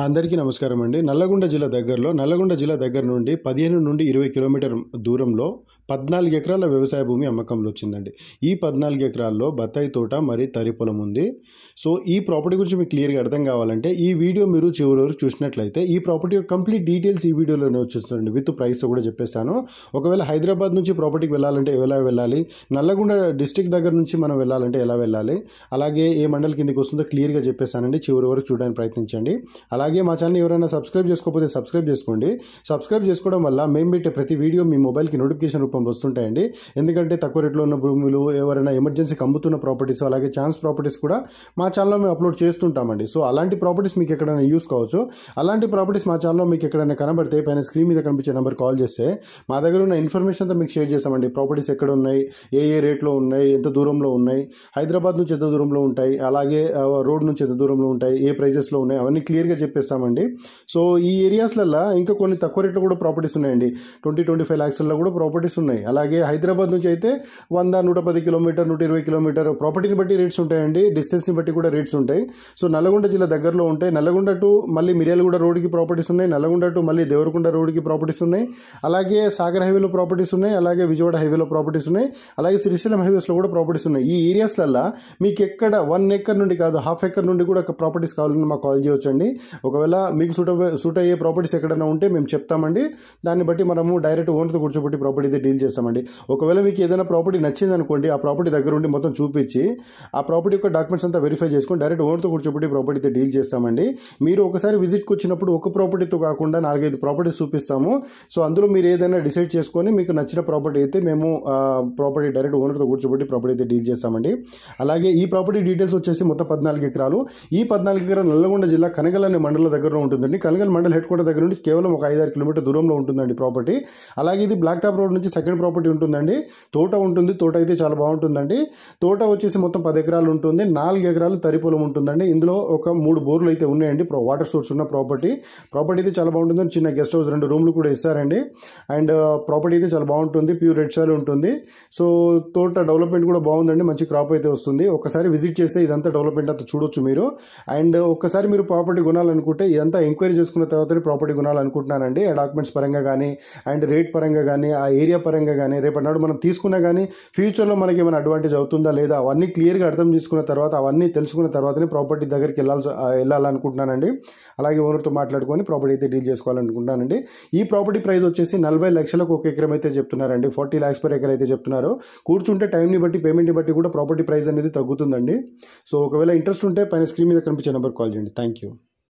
అందరికీ నమస్కారం అండి. నల్లగొండ జిల్లా దగ్గర నుండి 15 నుండి 20 కిలోమీటర్ దూరంలో 14 ఎకరాల వ్యవసాయ భూమి అమ్మకంలో వచ్చిందండి. ఈ 14 ఎకరాల్లో బత్తాయి తోట మరియు తరి పొలం ఉంది. సో ఈ ప్రాపర్టీ గురించి మీకు క్లియర్గా అర్థం కావాలంటే ఈ వీడియో మీరు చివరి వరకు చూసినట్లయితే ఈ ప్రాపర్టీ యొక్క కంప్లీట్ డీటెయిల్స్ ఈ వీడియోలోనే వచ్చేస్తుంది. విత్ ప్రైస్తో కూడా చెప్పేస్తాను. ఒకవేళ హైదరాబాద్ నుంచి ప్రాపర్టీకి వెళ్ళాలంటే ఎలా వెళ్ళాలి, నల్లగొండ డిస్టిక్ దగ్గర నుంచి మనం వెళ్ళాలంటే ఎలా వెళ్ళాలి, అలాగే ఏ మండల్ కిందకి వస్తుందో క్లియర్గా చెప్పేస్తానండి. చివరి వరకు చూడడానికి ప్రయత్నించండి. అలాగే మా ఛానల్ ఎవరైనా సబ్స్క్రైబ్ చేసుకోకపోతే సబ్స్క్రైబ్ చేసుకోండి. సబ్స్క్రైబ్ చేసుకోవడం వల్ల మేము పెట్టే ప్రతి వీడియో మీ మొబైల్కి నోటిఫికేషన్ రూపంలో వస్తుంటాయండి. ఎందుకంటే తక్కువ రేట్లో ఉన్న భూములు, ఎవరైనా ఎమర్జెన్సీకి అమ్ముతున్న ప్రాపర్టీస్, అలాగే ఛాన్స్ ప్రాపర్టీస్ కూడా మా ఛానల్లో మేము అప్లోడ్ చేస్తుంటామండి. సో అలాంటి ప్రాపర్టీస్ మీకు ఎక్కడైనా యూస్ కావచ్చు. అలాంటి ప్రాపర్టీస్ మా ఛానల్లో మీకు ఎక్కడైనా కనబడితే పైన స్క్రీన్ మీద కనిపించే నెంబర్ కాల్ చేస్తే మా దగ్గర ఉన్న ఇన్ఫర్మేషన్ అంతా మీకు షేర్ చేస్తామండి. ప్రాపర్టీస్ ఎక్కడ ఉన్నాయి, ఏ రేట్లో ఉన్నాయి, ఎంత దూరంలో ఉన్నాయి, హైదరాబాద్ నుంచి ఎంత దూరంలో ఉంటాయి, అలాగే రోడ్ నుంచి ఎంత దూరంలో ఉంటాయి, ఏ ప్రైజెస్లో ఉన్నాయి, అవన్నీ క్లియర్గా చెప్పేస్తామండి. సో ఈ ఏరియాస్లలో ఇంకా కొన్ని తక్కువ రేట్లో కూడా ప్రాపర్టీస్ ఉన్నాయండి. 20-25 lakhsలో కూడా ప్రాపర్టీస్ ఉన్నాయి. అలాగే హైదరాబాద్ నుంచి అయితే 100-110 కిలోమీటర్, 120 కిలోమీటర్ ప్రాపర్టీని బట్టి రేట్స్ ఉంటాయండి. డిస్టెన్స్ని బట్టి కూడా రేట్స్ ఉంటాయి. సో నల్లగొండ జిల్లా దగ్గరలో ఉంటాయి. నల్లగొండ టు మళ్ళీ మిర్యాలగూడ రోడ్కి ప్రాపర్టీస్ ఉన్నాయి. నల్లగొండ టు మళ్ళీ దేవరకొండ రోడ్కి ప్రాపర్టీస్ ఉన్నాయి. అలాగే సాగర్ హైవేలో ప్రాపర్టీస్ ఉన్నాయి. అలాగే విజయవాడ హైవేలో ప్రాపర్టీస్ ఉన్నాయి. అలాగే శ్రీశైలం హైవేస్లో కూడా ప్రాపర్టీస్ ఉన్నాయి. ఈ ఏరియాస్లలో మీకు ఎక్కడ 1 acre నుండి కాదు, ½ acre నుండి కూడా ప్రాపర్టీస్ కావాలని మాకు కాల్ చేయొచ్చండి. ఒకవేళ మీకు సూట్ అయ్యే ప్రాపర్టీస్ ఎక్కడైనా ఉంటే మేము చెప్తామండి. దాన్ని బట్టి మనము డైరెక్ట్ ఓనర్తో కూర్చోబెట్టి ప్రాపర్టీ అయితే డీల్ చేస్తామండి. ఒకవేళ మీకు ఏదైనా ప్రాపర్టీ నచ్చింది అనుకోండి, ఆ ప్రాపర్టీ దగ్గర ఉండి మొత్తం చూపించి ఆ ప్రాపర్టీ యొక్క డాక్యుమెంట్స్ అంతా వెరిఫై చేసుకొని డైరెక్ట్ ఓనర్తో కూర్చోబెట్టి ప్రాపర్టీ అయితే డీల్ చేస్తామండి. మీరు ఒకసారి విజిట్కి వచ్చినప్పుడు ఒక ప్రాపర్టీతో కాకుండా 4-5 ప్రాపర్టీస్ చూపిస్తాము. సో అందులో మీరు ఏదైనా డిసైడ్ చేసుకొని మీకు నచ్చిన ప్రాపర్టీ అయితే మేము ప్రాపర్టీ డైరెక్ట్ ఓనర్తో కూర్చోబెట్టి ప్రాపర్టీ అయితే డీల్ చేస్తామండి. అలాగే ఈ ప్రాపర్టీ డీటెయిల్స్ వచ్చేసి మొత్తం 14 ఎకరాలు. ఈ 14 ఎకరాలు నల్లగొండ జిల్లా కనగల్ అనే మండలం దగ్గరలో ఉంటుందండి. కనగల్ మండల్ హెడ్ క్వార్టర్ దగ్గర నుంచి కేవలం ఒక 5-6 కిలోమీటర్ దూరంలో ఉంటుందండి ప్రాపర్టీ. అలాగే ఇది బ్లాక్ టాప్ రోడ్ నుంచి సెకండ్ ప్రాపర్టీ ఉంటుందండి. తోట ఉంటుంది. తోట అయితే చాలా బాగుంటుందండి. తోట వచ్చేసి మొత్తం 10 ఎకరాలు ఉంటుంది. 4 ఎకరాలు తరి పొలం ఉంటుందండి. ఇందులో ఒక 3 బోర్లు అయితే ఉన్నాయండి. వాటర్ సోర్స్ ఉన్న ప్రాపర్టీ అయితే చాలా బాగుంటుంది. చిన్న గెస్ట్ హౌస్ 2 రూమ్లు కూడా ఇస్తారండి. అండ్ ప్రాపర్టీ అయితే చాలా బాగుంటుంది. ప్యూర్ రెడ్ సాయిల్ ఉంటుంది. సో తోట డెవలప్మెంట్ కూడా బాగుందండి. మంచి క్రాప్ అయితే వస్తుంది. ఒకసారి విజిట్ చేస్తే ఇదంతా డెవలప్మెంట్ అంతా చూడొచ్చు మీరు. అండ్ ఒక్కసారి మీరు ప్రాపర్టీ కొనాలనుకుంటే ఇదంతా ఎంక్వైరీ చేసుకున్న తర్వాతనే ప్రాపర్టీ కొనాలనుకుంటున్నానండి. ఆ డాక్యుమెంట్స్ పరంగా కానీ, అండ్ రేట్ పరంగా కానీ, ఆ ఏరియా పరంగా కానీ, రేపటి మనం తీసుకున్నా కానీ ఫ్యూచర్లో మనకి ఏమైనా అడ్వాంటేజ్ అవుతుందా లేదా అవన్నీ క్లియర్గా అర్థం చేసుకున్న తర్వాత, అవన్నీ తెలుసుకున్న తర్వాతనే ప్రాపర్టీ దగ్గరికి వెళ్ళాలనుకుంటున్నానండి. అలాగే ఓనర్తో మాట్లాడుకొని ప్రాపర్టీ అయితే డీల్ చేసుకోవాలనుకుంటున్నానండి. ఈ ప్రాపర్టీ ప్రైస్ వచ్చేసి 40 లక్షలకు 1 ఎకరం అయితే చెప్తున్నారండి. 40 lakhs per acre అయితే చెప్తున్నారు. కూర్చుంటే టైంని బట్టి, పేమెంట్ని బట్టి కూడా ప్రాపర్టీ ప్రైస్ అనేది తగ్గుతుందండి. సో ఒకవేళ ఇంట్రెస్ట్ ఉంటే పైన స్క్రీన్ మీద కనిపించే నెంబర్ కాల్ చేయండి. Thank you.